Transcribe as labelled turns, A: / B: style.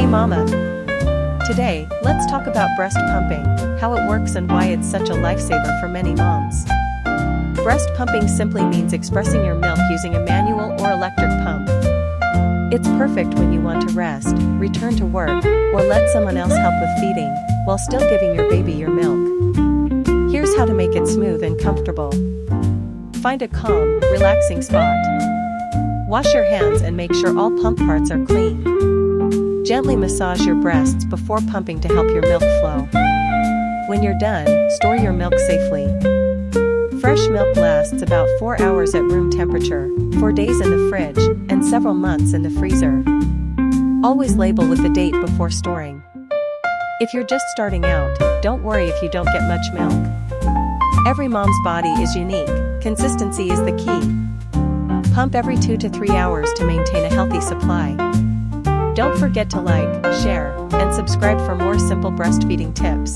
A: Mama! Today, let's talk about breast pumping, how it works and why it's such a lifesaver for many moms. Breast pumping simply means expressing your milk using a manual or electric pump. It's perfect when you want to rest, return to work, or let someone else help with feeding, while still giving your baby your milk. Here's how to make it smooth and comfortable. Find a calm, relaxing spot. Wash your hands and make sure all pump parts are clean. Gently massage your breasts before pumping to help your milk flow. When you're done, store your milk safely. Fresh milk lasts about 4 hours at room temperature, 4 days in the fridge, and several months in the freezer. Always label with the date before storing. If you're just starting out, don't worry if you don't get much milk. Every mom's body is unique, consistency is the key. Pump every 2 to 3 hours to maintain a healthy supply. Don't forget to like, share, and subscribe for more simple breastfeeding tips.